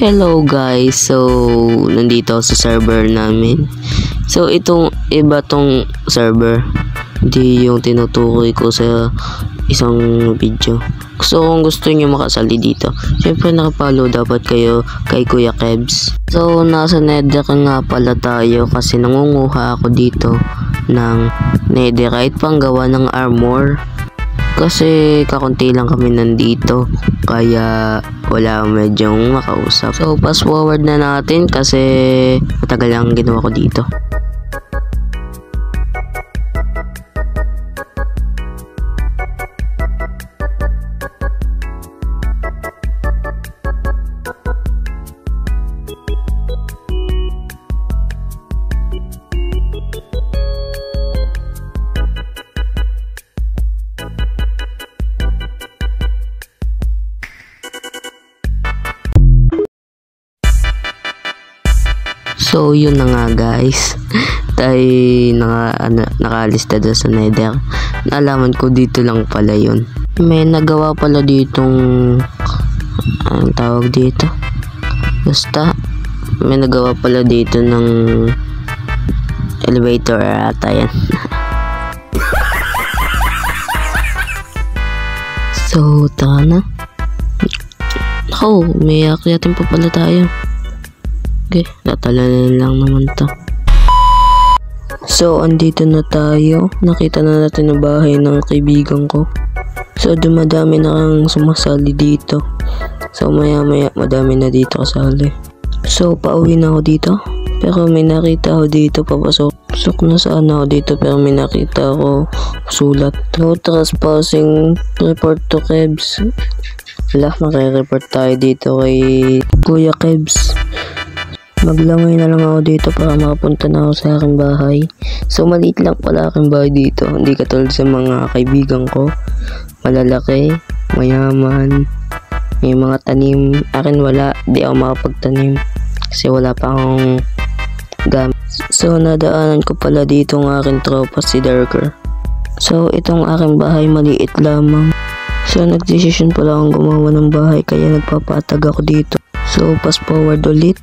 Hello guys, so nandito sa server namin. So itong iba tong server, hindi yung tinutukoy ko sa isang video. So kung gusto niyo makasali dito, syempre nakapollow dapat kayo kay Kuya Kebs. So nasa nether nga pala tayo kasi nangunguha ako dito ng netherite panggawa ng armor. Kasi kakunti lang kami nandito, kaya wala medyong makausap. So fast forward na natin kasi matagal lang ginawa ko dito. So yun na nga guys, tayo nakalista doon sa nether. Naalaman ko dito lang pala yun. May nagawa pala ditong, anong tawag dito? Basta, may nagawa pala dito ng elevator ata yan. So tara na. Ako, may akyatin pa pala tayo. Okay, tatalanan lang naman to. So, andito na tayo. Nakita na natin ang bahay ng kaibigan ko. So, dumadami na kang sumasali dito. So, maya madami na dito kasali. So, pauwi na ako dito. Pero may nakita ako dito, papasok na sana ako dito, pero may nakita ako sulat. No trespassing, report to Kebs. Wala, makireport tayo dito kay Kuya Kebs. Maglangay na lang ako dito para makapunta na ako sa aking bahay. So maliit lang pala aking bahay dito, hindi katulad sa mga kaibigan ko. Malalaki, mayaman, may mga tanim. Akin wala, di ako makapagtanim kasi wala pa akong gamit. So nadaanan ko pala dito ang aking tropa, si Darker. So itong aking bahay maliit lamang. So nagdesisyon pala akong gumawa ng bahay, kaya nagpapatag ako dito. So fast forward ulit.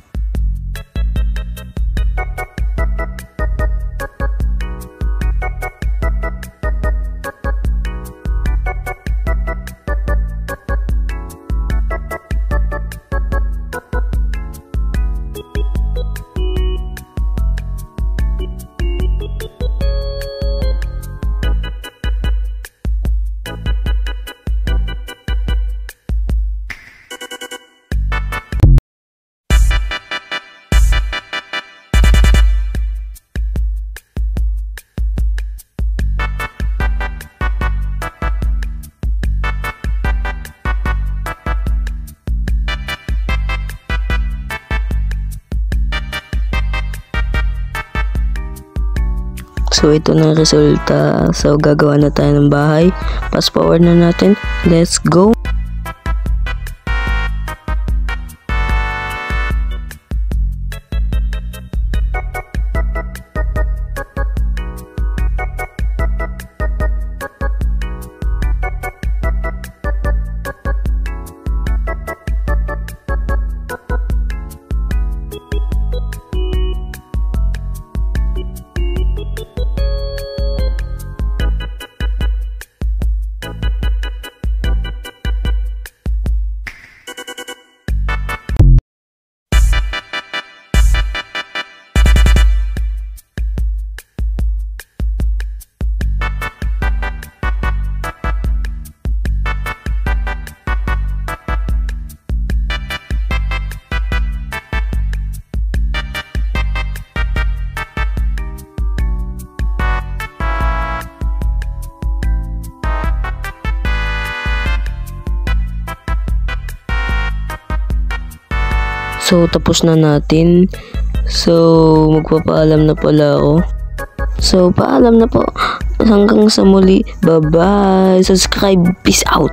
So ito na resulta. So gagawa na tayo ng bahay. Fast forward na natin. Let's go. So tapos na natin. So magpapaalam na pala ako. So paalam na po. Hanggang sa muli. Bye bye. Subscribe. Peace out.